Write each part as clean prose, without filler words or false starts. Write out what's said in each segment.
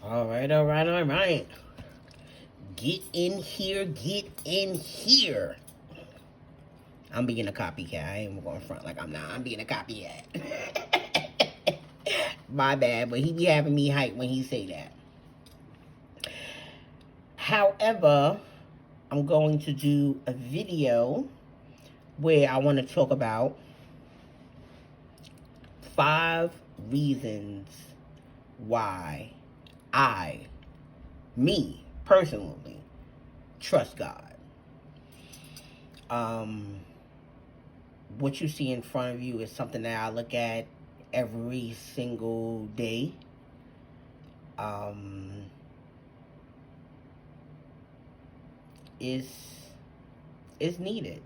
All right, all right, all right. Get in here, get in here. I'm being a copycat. I ain't going front like I'm not. I'm being a copycat. My bad, but he be having me hype when he say that. However, I'm going to do a video where I want to talk about 5 reasons why I, me personally, trust God. Um, what you see in front of you is something that I look at every single day. Um, is is needed.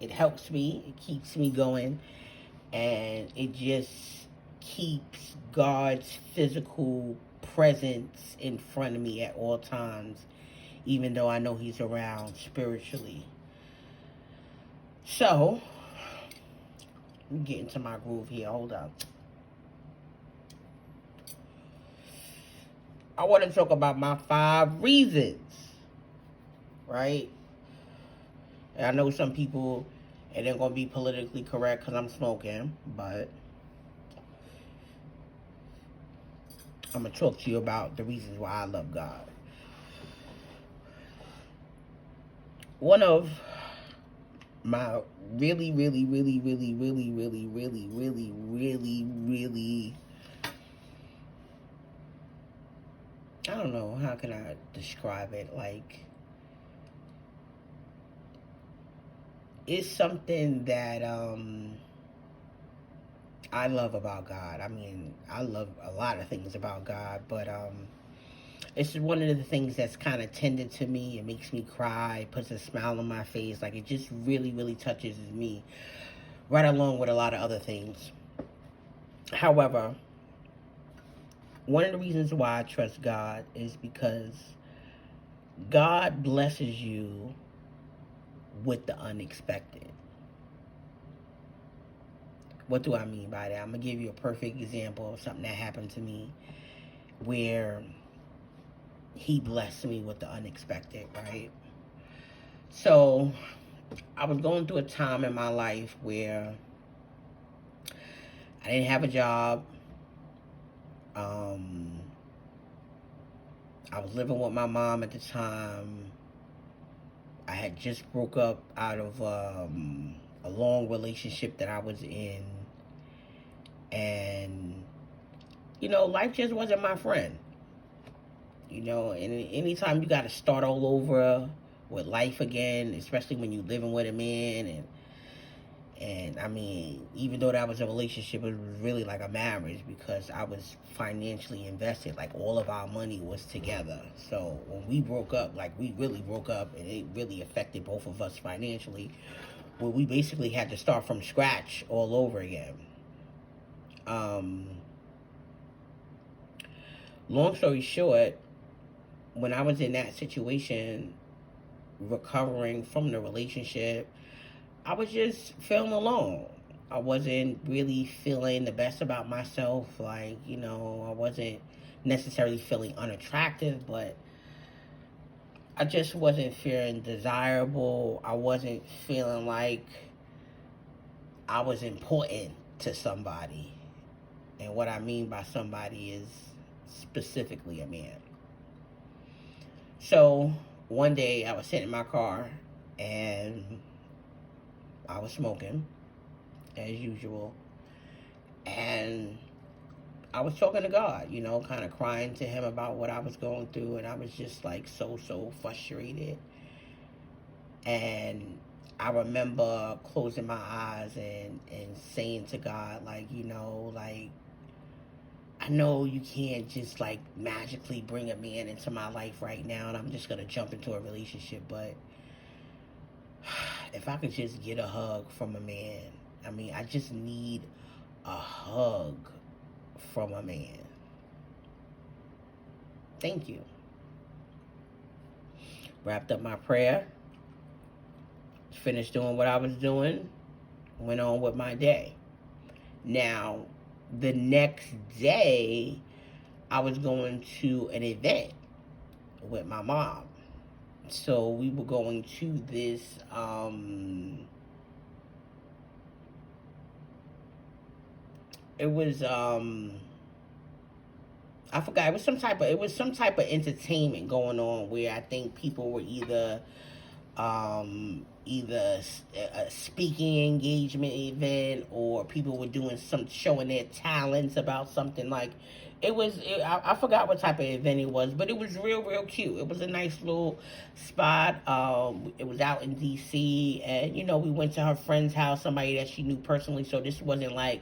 It helps me. It keeps me going, and it just keeps God's physical presence in front of me at all times, even though I know He's around spiritually. So, let me get into my groove here. Hold up. I want to talk about my 5 reasons, right? And I know some people, it ain't going to be politically correct because I'm smoking, but I'm going to talk to you about the reasons why I love God. One of my really, really, really, really, really, really, really, really, really, really, I don't know, how can I describe it? Like, it's something that I love about God. I mean, I love a lot of things about God, but it's one of the things that's kind of tender to me. It makes me cry, puts a smile on my face. Like, it just really, really touches me, right along with a lot of other things. However, one of the reasons why I trust God is because God blesses you with the unexpected. What do I mean by that? I'm going to give you a perfect example of something that happened to me where He blessed me with the unexpected, right? So, I was going through a time in my life where I didn't have a job. I was living with my mom at the time. I had just broke up out of a long relationship that I was in. And, life just wasn't my friend. And anytime you got to start all over with life again, especially when you're living with a man, and I mean, even though that was a relationship, it was really like a marriage because I was financially invested. Like, all of our money was together. So when we broke up, like, we really broke up, and it really affected both of us financially, where we basically had to start from scratch all over again. Long story short, when I was in that situation, recovering from the relationship, I was just feeling alone. I wasn't really feeling the best about myself. Like, I wasn't necessarily feeling unattractive, but I just wasn't feeling desirable. I wasn't feeling like I was important to somebody. And what I mean by somebody is specifically a man. So one day I was sitting in my car and I was smoking as usual. And I was talking to God, kind of crying to Him about what I was going through. And I was just like so frustrated. And I remember closing my eyes and saying to God, like, like, I know you can't just like magically bring a man into my life right now, and I'm just gonna jump into a relationship, but if I could just get a hug from a man, I mean, I just need a hug from a man. Thank you. Wrapped up my prayer, finished doing what I was doing, went on with my day. Now, the next day, I was going to an event with my mom. So we were going to this it was I forgot, it was some type of entertainment going on where I think people were either a speaking engagement event, or people were doing some showing their talents about something. Like I forgot what type of event it was, but it was real cute. It was a nice little spot. It was out in DC, and we went to her friend's house, somebody that she knew personally. So this wasn't like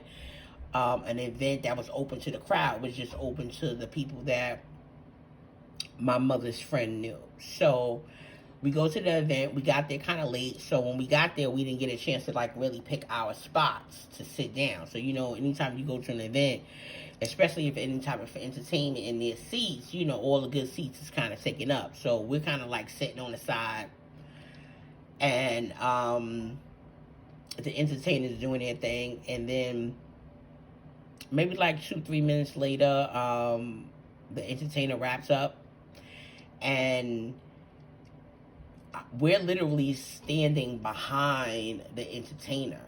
an event that was open to the crowd. It was just open to the people that my mother's friend knew. So we go to the event. We got there kind of late, so when we got there, we didn't get a chance to like really pick our spots to sit down. So anytime you go to an event, especially if any type of entertainment and there's seats, all the good seats is kind of taken up. So we're kind of like sitting on the side, and the entertainers doing their thing, and then maybe like 2-3 minutes later, the entertainer wraps up, and we're literally standing behind the entertainer.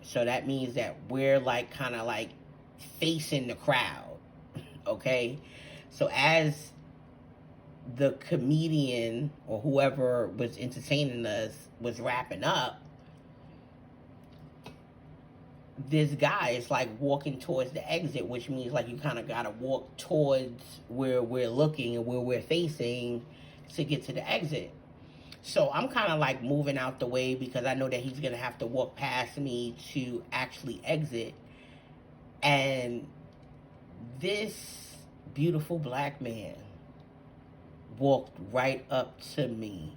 So that means that we're like kind of like facing the crowd. Okay? So as the comedian or whoever was entertaining us was wrapping up, this guy is like walking towards the exit, which means like you kind of got to walk towards where we're looking and where we're facing to get to the exit. So I'm kind of like moving out the way because I know that he's going to have to walk past me to actually exit. And this beautiful black man walked right up to me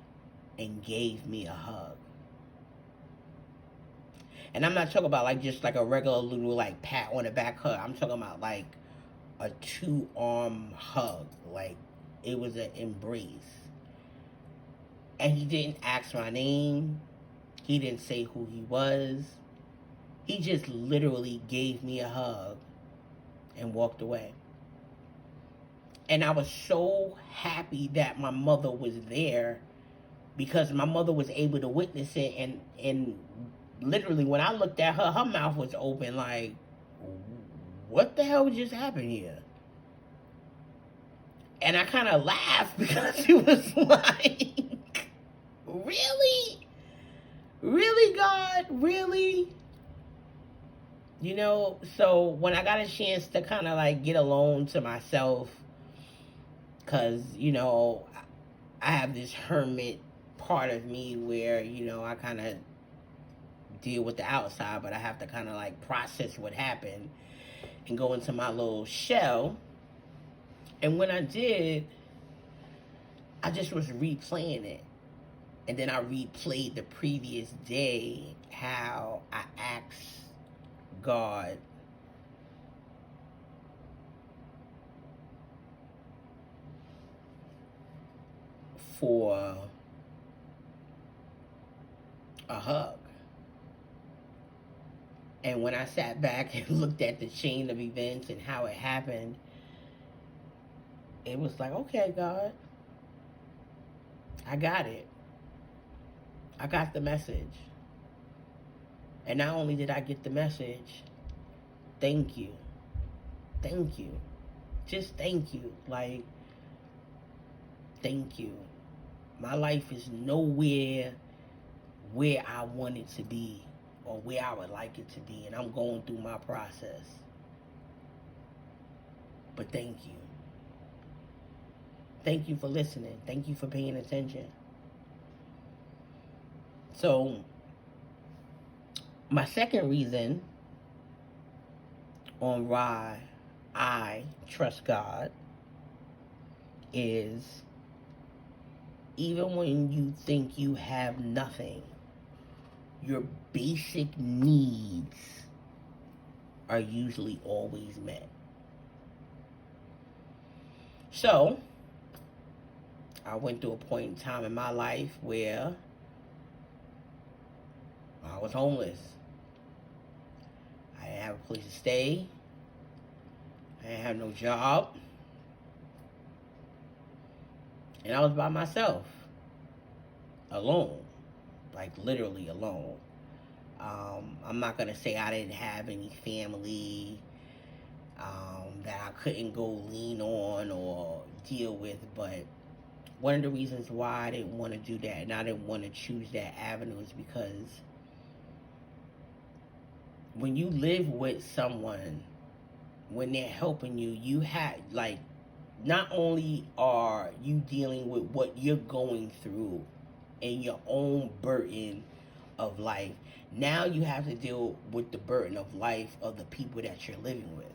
and gave me a hug. And I'm not talking about like just like a regular little like pat on the back hug. I'm talking about like a 2-arm hug. Like it was an embrace. And he didn't ask my name. He didn't say who he was. He just literally gave me a hug and walked away. And I was so happy that my mother was there, because my mother was able to witness it. And literally when I looked at her, her mouth was open like, what the hell just happened here? And I kind of laughed because it was like, really? Really, God? Really? So when I got a chance to kind of like get alone to myself, because, I have this hermit part of me where, I kind of deal with the outside, but I have to kind of like process what happened and go into my little shell. And when I did, I just was replaying it. And then I replayed the previous day how I asked God for a hug. And when I sat back and looked at the chain of events and how it happened, it was like, okay, God, I got it. I got the message. And not only did I get the message, thank you. Thank you. Just thank you. Like, thank you. My life is nowhere where I want it to be or where I would like it to be. And I'm going through my process. But thank you. Thank you for listening. Thank you for paying attention. So, my second reason on why I trust God is, even when you think you have nothing, your basic needs are usually always met. So, I went through a point in time in my life where I was homeless. I didn't have a place to stay. I didn't have no job, and I was by myself, alone, like literally alone. I'm not gonna say I didn't have any family that I couldn't go lean on or deal with, but one of the reasons why I didn't want to do that and I didn't want to choose that avenue is because when you live with someone, when they're helping you, you have, like, not only are you dealing with what you're going through and your own burden of life, now you have to deal with the burden of life of the people that you're living with.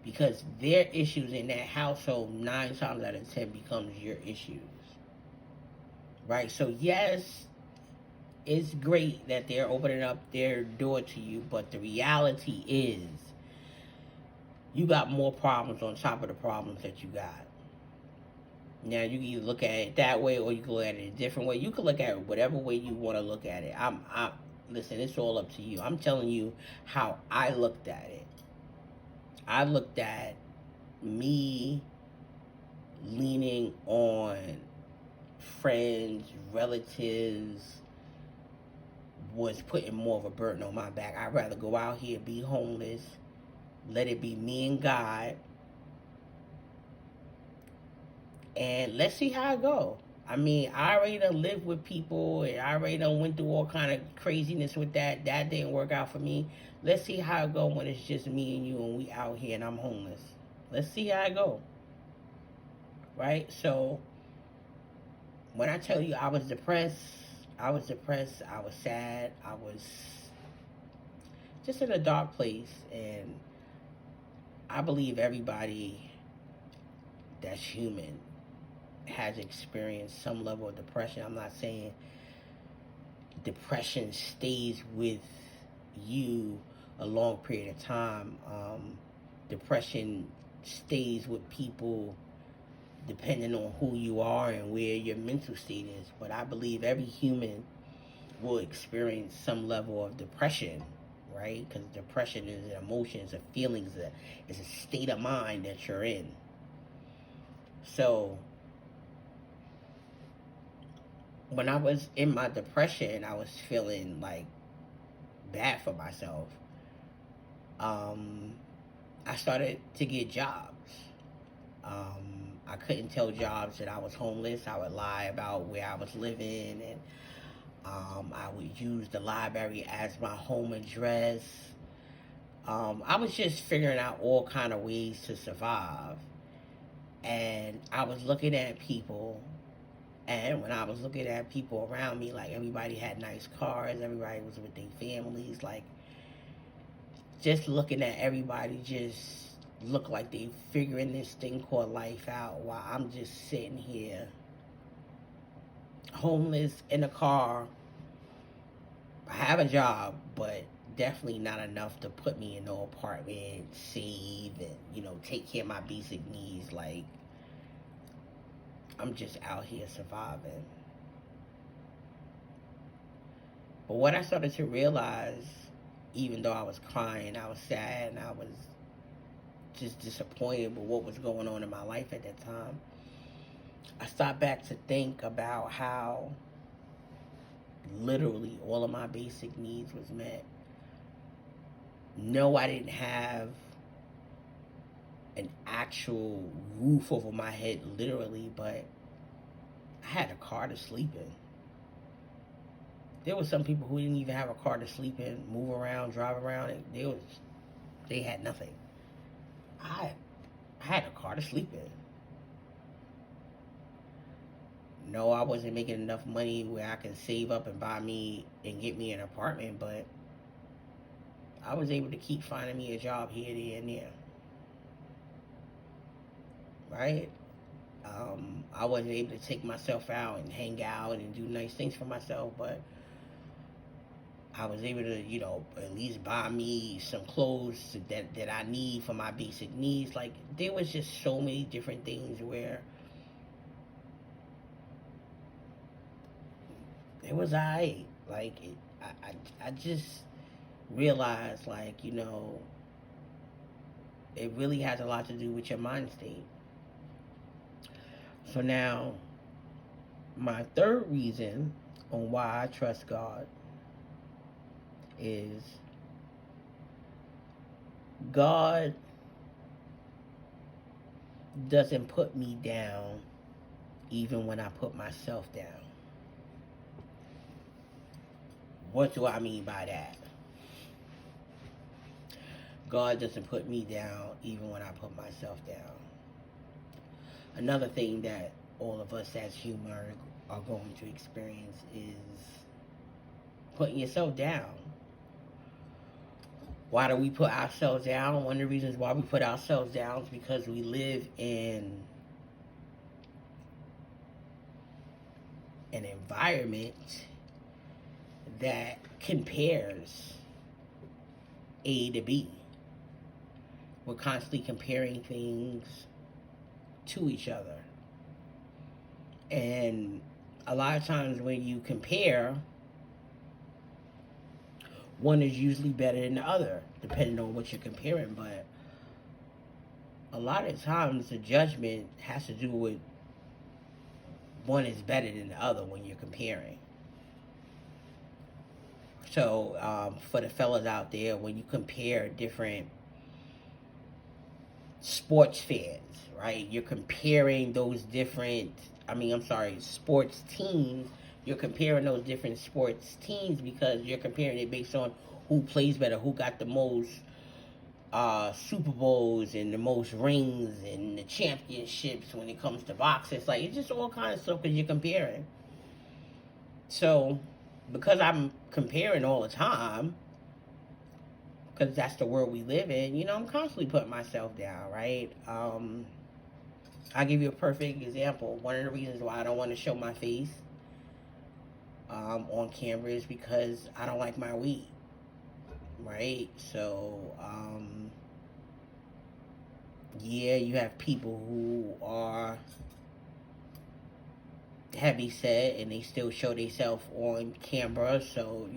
Because their issues in that household 9 times out of 10 becomes your issues. Right? So yes, it's great that they're opening up their door to you, but the reality is you got more problems on top of the problems that you got. Now you can either look at it that way or you can look at it a different way. You can look at it whatever way you want to look at it. Listen, it's all up to you. I'm telling you how I looked at it. I looked at me leaning on friends, relatives, was putting more of a burden on my back. I'd rather go out here, be homeless, let it be me and God, and let's see how it go. I mean, I already done lived with people, and I already done went through all kind of craziness with that. That didn't work out for me. Let's see how it go when it's just me and you and we out here and I'm homeless. Let's see how it go. Right? So, when I tell you I was depressed, I was sad, I was just in a dark place, and I believe everybody that's human has experienced some level of depression. I'm not saying depression stays with you a long period of time. Depression stays with people depending on who you are and where your mental state is. But I believe every human will experience some level of depression, right? Because depression is an emotion, it's a feeling, it's a state of mind that you're in. So, when I was in my depression, I was feeling like bad for myself. I started to get jobs. I couldn't tell jobs that I was homeless. I would lie about where I was living, and I would use the library as my home address. I was just figuring out all kind of ways to survive. And I was looking at people, and when I was looking at people around me, like everybody had nice cars, everybody was with their families, like just looking at everybody just look like they figuring this thing called life out while I'm just sitting here homeless in a car. I have a job, but definitely not enough to put me in no apartment, save, and take care of my basic needs. Like, I'm just out here surviving. But what I started to realize, even though I was crying, I was sad, and I was just disappointed with what was going on in my life at that time, I stopped back to think about how literally all of my basic needs was met. No, I didn't have an actual roof over my head, literally, but I had a car to sleep in. There were some people who didn't even have a car to sleep in, move around, drive around, and they had nothing. I had a car to sleep in. No, I wasn't making enough money where I can save up and buy me and get me an apartment, but I was able to keep finding me a job here, there, and there. Right? I wasn't able to take myself out and hang out and do nice things for myself, but I was able to, at least buy me some clothes that I need for my basic needs. Like, there was just so many different things where it was alright. Like, I just realized, like, It really has a lot to do with your mind state. So now, my third reason on why I trust God is God doesn't put me down even when I put myself down. What do I mean by that? God doesn't put me down even when I put myself down. Another thing that all of us as human are going to experience is putting yourself down. Why do we put ourselves down? One of the reasons why we put ourselves down is because we live in an environment that compares A to B. We're constantly comparing things to each other. And a lot of times when you compare, one is usually better than the other, depending on what you're comparing. But a lot of times the judgment has to do with one is better than the other when you're comparing. So for the fellas out there, when you compare different sports fans, right? You're comparing those different, sports teams. You're comparing those different sports teams because you're comparing it based on who plays better, who got the most Super Bowls and the most rings and the championships when it comes to boxing. It's just all kinds of stuff because you're comparing. So, because I'm comparing all the time, because that's the world we live in, I'm constantly putting myself down, right? I'll give you a perfect example. One of the reasons why I don't want to show my face on camera is because I don't like my weight, right? So, yeah, you have people who are heavy set and they still show themselves on camera, so,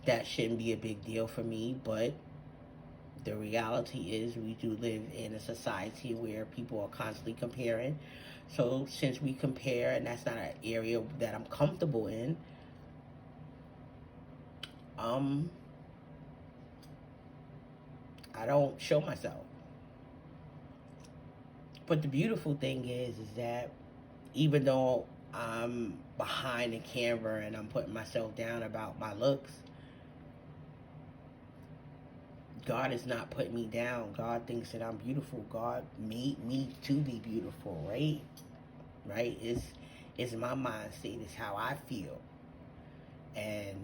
that shouldn't be a big deal for me, but the reality is we do live in a society where people are constantly comparing. So since we compare and that's not an area that I'm comfortable in, I don't show myself. But the beautiful thing is that even though I'm behind the camera and I'm putting myself down about my looks, God is not putting me down. God thinks that I'm beautiful. God made me to be beautiful, right? Right? It's my mind state. It's how I feel. And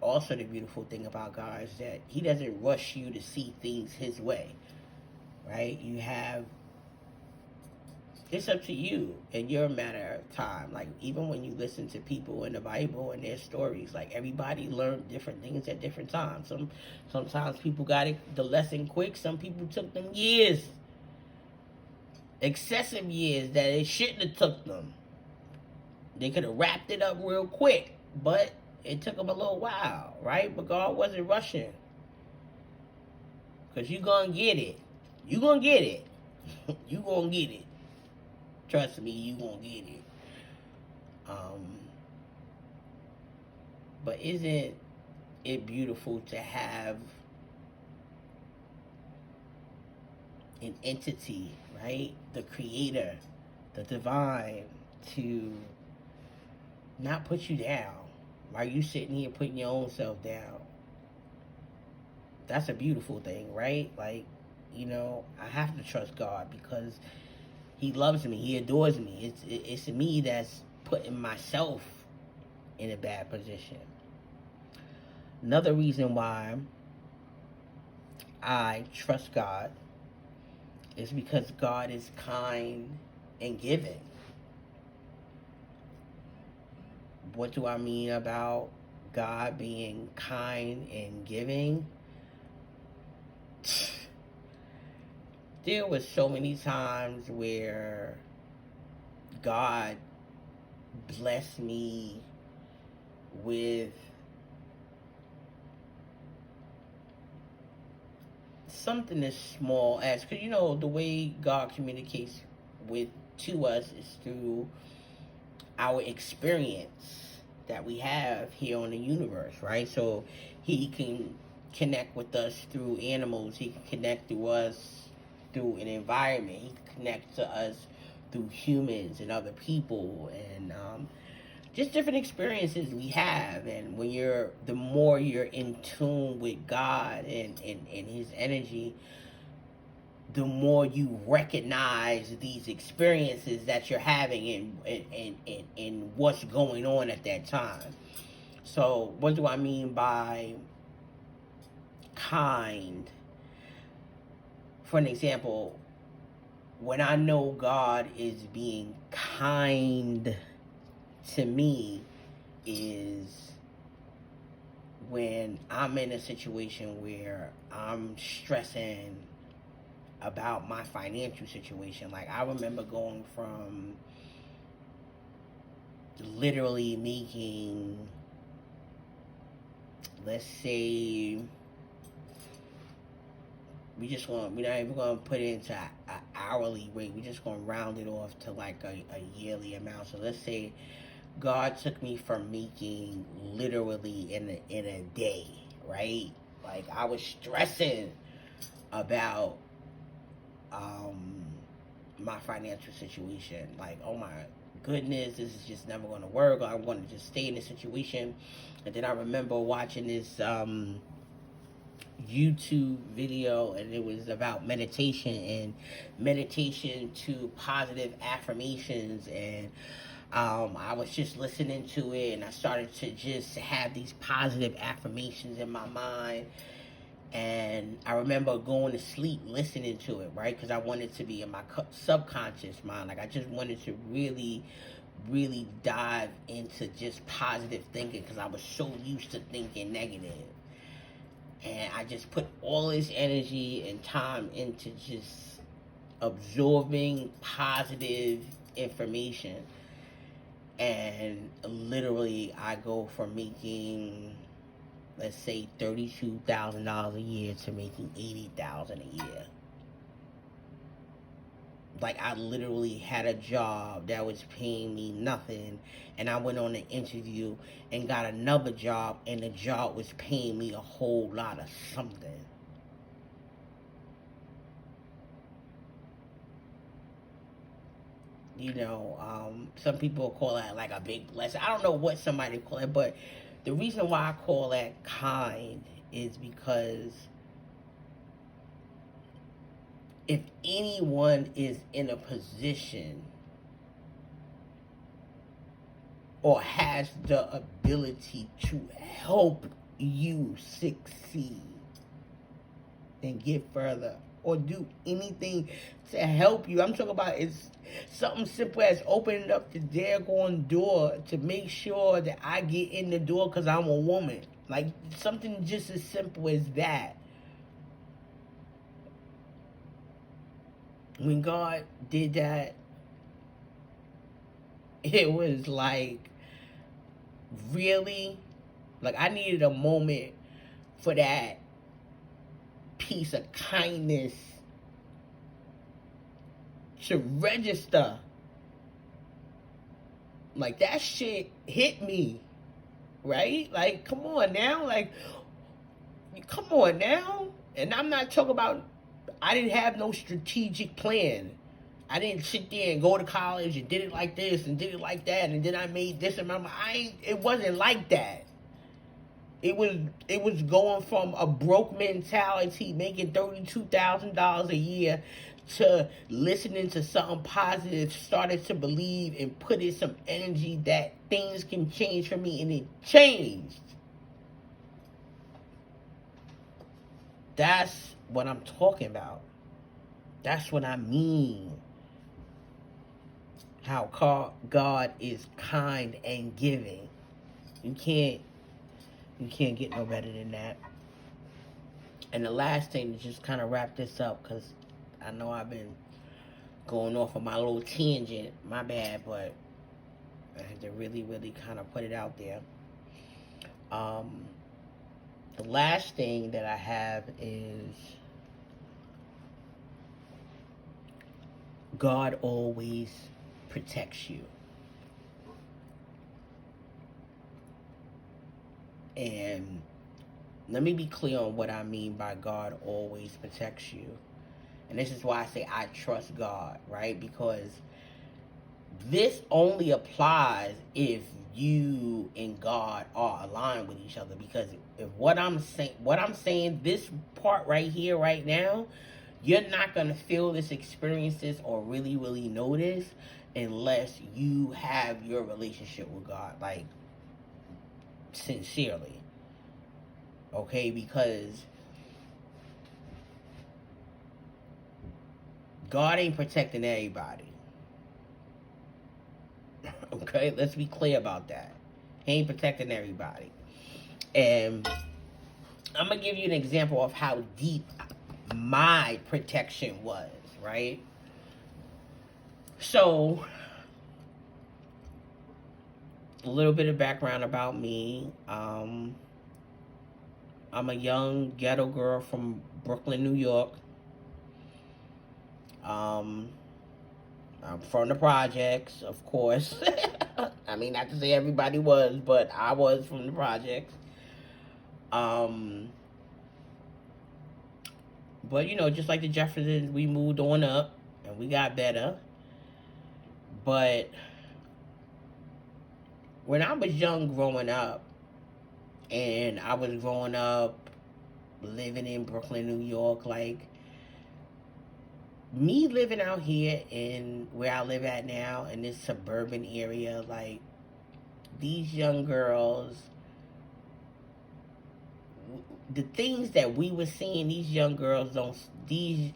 also the beautiful thing about God is that He doesn't rush you to see things His way, right? It's up to you and your matter of time. Like, even when you listen to people in the Bible and their stories, like, everybody learned different things at different times. Sometimes people got the lesson quick. Some people took them years, excessive years that it shouldn't have took them. They could have wrapped it up real quick, but it took them a little while, right? But God wasn't rushing, because you're going to get it. You're going to get it. You're going to get it. Trust me, you won't get it. But isn't it beautiful to have an entity, right? The creator, the divine, to not put you down while you sitting here putting your own self down. That's a beautiful thing, right? Like, I have to trust God because He loves me. He adores me. It's me that's putting myself in a bad position. Another reason why I trust God is because God is kind and giving. What do I mean about God being kind and giving? There was so many times where God blessed me with something as small as, because the way God communicates with to us is through our experience that we have here on the universe, right? So he can connect with us through animals. He can connect through us through an environment. He can connect to us through humans and other people, and just different experiences we have. And when the more you're in tune with God and his energy, the more you recognize these experiences that you're having and what's going on at that time. So what do I mean by kind? For an example, when I know God is being kind to me is when I'm in a situation where I'm stressing about my financial situation. Like, I remember going from literally making, let's say, we're not even gonna put it into an hourly rate. We're just gonna round it off to like a yearly amount. So let's say God took me from making literally in a day, right? Like, I was stressing about my financial situation. Like, oh my goodness, this is just never going to work. I'm going to just stay in this situation. And then I remember watching this YouTube video, and it was about meditation to positive affirmations. And I was just listening to it, and I started to just have these positive affirmations in my mind. And I remember going to sleep listening to it, right? Because I wanted to be in my subconscious mind. Like, I just wanted to really, really dive into just positive thinking, because I was so used to thinking negative. And I just put all this energy and time into just absorbing positive information. And literally, I go from making, let's say, $32,000 a year to making $80,000 a year. Like, I literally had a job that was paying me nothing, and I went on an interview and got another job, and the job was paying me a whole lot of something. Some people call that like a big blessing. I don't know what somebody call it, but the reason why I call that kind is because if anyone is in a position or has the ability to help you succeed and get further, or do anything to help you, I'm talking about it's something simple as opening up the daggone door to make sure that I get in the door because I'm a woman. Like, something just as simple as that. When God did that, it was like, really? Like, I needed a moment for that piece of kindness to register. Like, that shit hit me, right? Like, come on now. Like, come on now. And I'm not talking about, I didn't have no strategic plan. I didn't sit there and go to college and did it like this and did it like that, and then I made this amount. It wasn't like that. It was going from a broke mentality, making $32,000 a year, to listening to something positive, started to believe and put in some energy that things can change for me, and it changed. That's what I'm talking about. That's what I mean. How God is kind and giving. You can't get no better than that. And the last thing, to just kind of wrap this up, because I know I've been going off on my little tangent. My bad, but I had to really, really kind of put it out there. The last thing that I have is God always protects you. And let me be clear on what I mean by God always protects you. And this is why I say I trust God, right? Because this only applies if you and God are aligned with each other. Because if what I'm saying, this part right here, right now, you're not gonna feel this, experience this, or really, really know this unless you have your relationship with God, like sincerely. Okay, because God ain't protecting everybody. Okay, let's be clear about that. He ain't protecting everybody. And I'm gonna give you an example of how deep my protection was, right? So, a little bit of background about me. I'm a young ghetto girl from Brooklyn, New York. Um, I'm from the projects, of course. I mean, not to say everybody was, but I was from the projects. Um, but just like the Jeffersons, we moved on up and we got better. But when I was young growing up, and I was growing up living in Brooklyn, New York, like me living out here in where I live at now in this suburban area, like these young girls, the things that we were seeing, these young girls don't, these,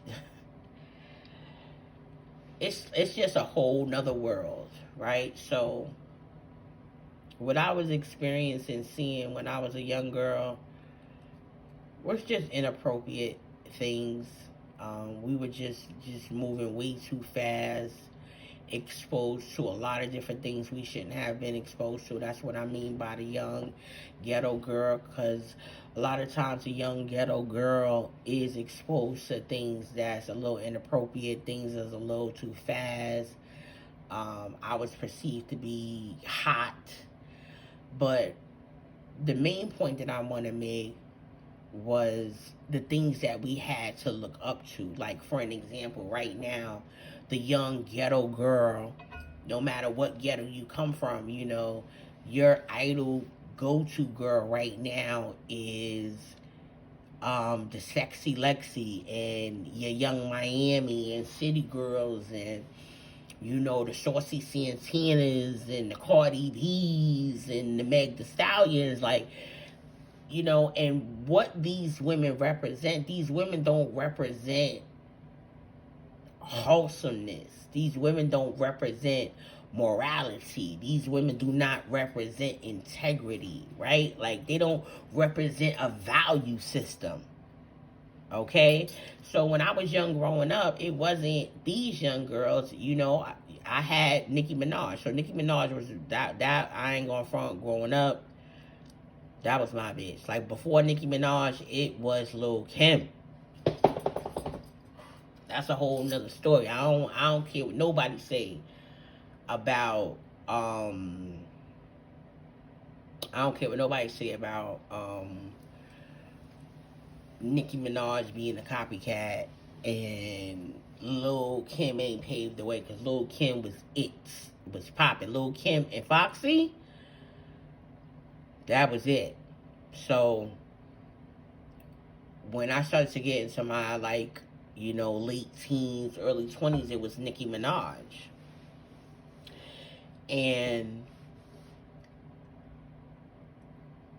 it's just a whole nother world, right? So what I was experiencing, seeing when I was a young girl was just inappropriate things. We were just moving way too fast, exposed to a lot of different things we shouldn't have been exposed to. That's what I mean by the young ghetto girl, because a lot of times a young ghetto girl is exposed to things that's a little inappropriate, things that's a little too fast. I was perceived to be hot, but the main point that I want to make was the things that we had to look up to. Like, for an example, right now, the young ghetto girl, no matter what ghetto you come from, your idol go to girl right now is the Sexy Lexi and your Young Miami and City Girls and the Saucy Santanas and the Cardi B's and the Meg the Stallions, like, and what these women represent. These women don't represent wholesomeness. These women don't represent morality. These women do not represent integrity, right? Like, they don't represent a value system. Okay? So when I was young growing up, it wasn't these young girls, I had Nicki Minaj. So Nicki Minaj was that I ain't gonna front, growing up, that was my bitch. Like, before Nicki Minaj, it was Lil' Kim. That's a whole nother story. I don't care what nobody say about I don't care what nobody say about Nicki Minaj being a copycat and Lil' Kim ain't paved the way, because Lil' Kim was popping. Lil' Kim and Foxy, that was it. So when I started to get into my, like, late teens, early 20s, it was Nicki Minaj. And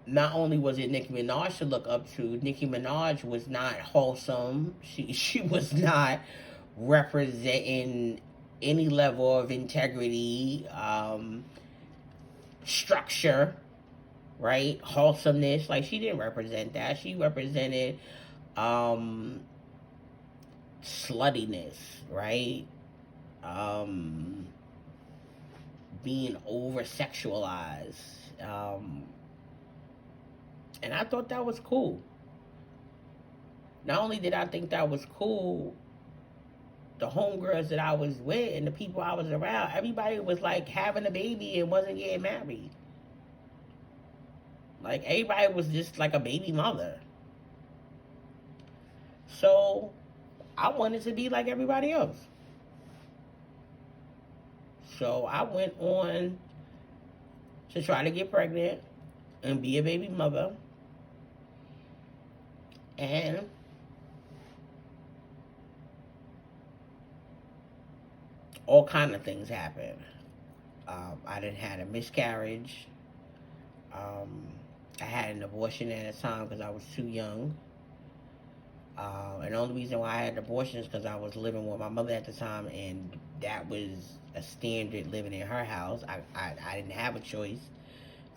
not only was it Nicki Minaj to look up to, Nicki Minaj was not wholesome. She was not representing any level of integrity, structure, right? Wholesomeness. Like, she didn't represent that. She represented sluttiness, right? Being over sexualized. And I thought that was cool. Not only did I think that was cool, the homegirls that I was with and the people I was around, everybody was like having a baby and wasn't getting married. Like everybody was just like a baby mother. So I wanted to be like everybody else. So I went on to try to get pregnant and be a baby mother. And all kind of things happened. I didn't had a miscarriage. Um, I had an abortion at a time because I was too young. And the only reason why I had an abortion is because I was living with my mother at the time, and that was a standard living in her house. I didn't have a choice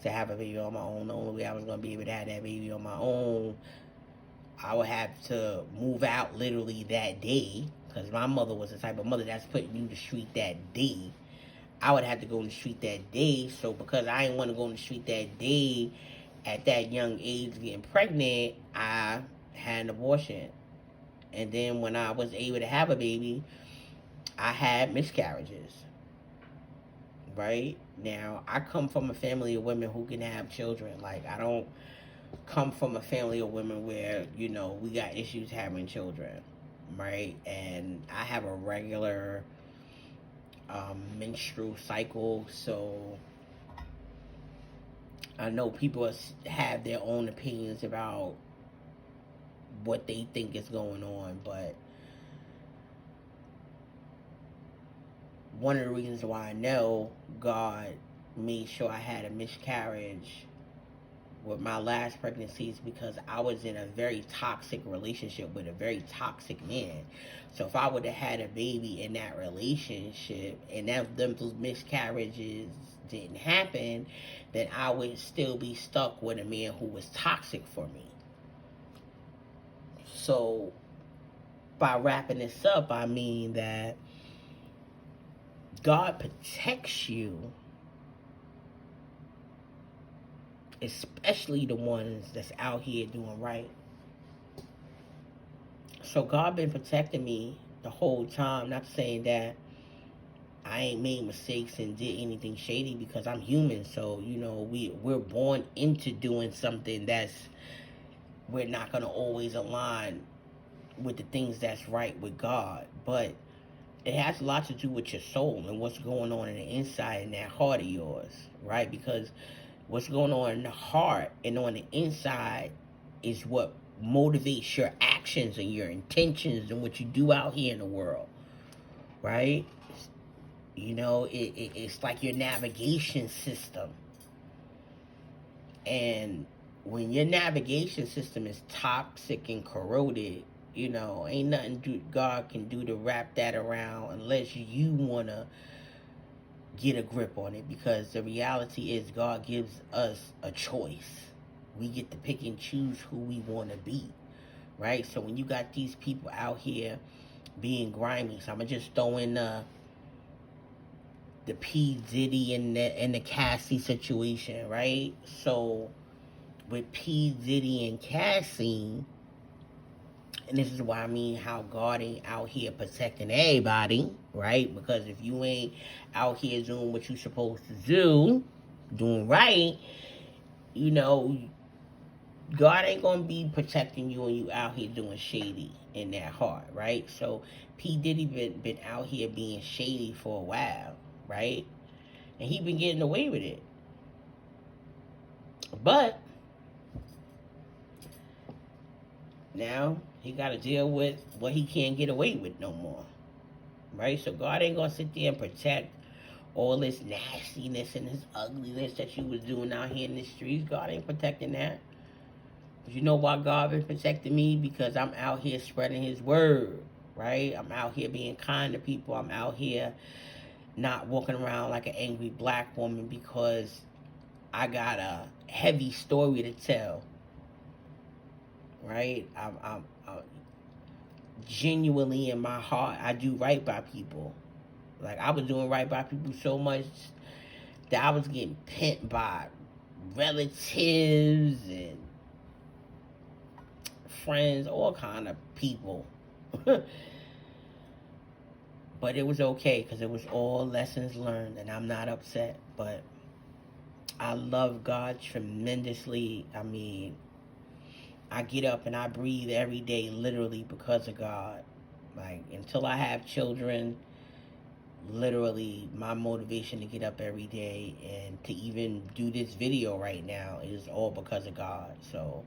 to have a baby on my own. The only way I was going to be able to have that baby on my own, I would have to move out literally that day, because my mother was the type of mother that's putting you to the street that day. I would have to go in the street that day. So because I didn't want to go in the street that day at that young age getting pregnant, I had an abortion. And then when I was able to have a baby, I had miscarriages. Right? Now, I come from a family of women who can have children. Like, I don't come from a family of women where, we got issues having children. Right? And I have a regular menstrual cycle, so I know people have their own opinions about what they think is going on, but one of the reasons why I know God made sure I had a miscarriage with my last pregnancy is because I was in a very toxic relationship with a very toxic man. So if I would have had a baby in that relationship and those miscarriages didn't happen, then I would still be stuck with a man who was toxic for me. So by wrapping this up, I mean that God protects you, especially the ones that's out here doing right. So God been protecting me the whole time. Not saying that I ain't made mistakes and did anything shady, because I'm human. So we're born into doing something we're not gonna always align with the things that's right with God. But it has a lot to do with your soul and what's going on in the inside in that heart of yours, right? Because what's going on in the heart and on the inside is what motivates your actions and your intentions and what you do out here in the world, right? It's like your navigation system. And when your navigation system is toxic and corroded, ain't nothing God can do to wrap that around unless you want to get a grip on it. Because the reality is God gives us a choice. We get to pick and choose who we want to be, right? So when you got these people out here being grimy, so I'm going to just throw in the P. Diddy and the Cassie situation, right? So with P. Diddy and Cassie, and this is why I mean how God ain't out here protecting everybody, right? Because if you ain't out here doing what you supposed to do, doing right, God ain't gonna be protecting you when you out here doing shady in that heart, right? So P. Diddy been out here being shady for a while, right? And he been getting away with it. But now he got to deal with what he can't get away with no more, right? So God ain't gonna sit there and protect all this nastiness and this ugliness that you was doing out here in the streets. God ain't protecting that. But you know why God been protecting me? Because I'm out here spreading his word, right? I'm out here being kind to people. I'm out here not walking around like an angry black woman because I got a heavy story to tell, right? I'm genuinely in my heart, I do right by people. Like, I was doing right by people so much that I was getting pimped by relatives and friends, all kind of people. But it was okay because it was all lessons learned, and I'm not upset. But I love God tremendously. I mean, I get up and I breathe every day literally because of God. Like, until I have children, literally my motivation to get up every day and to even do this video right now is all because of God. So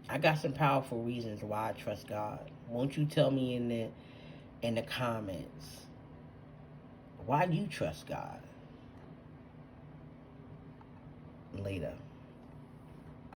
I got some powerful reasons why I trust God. Won't you tell me in the comments why you trust God? Later.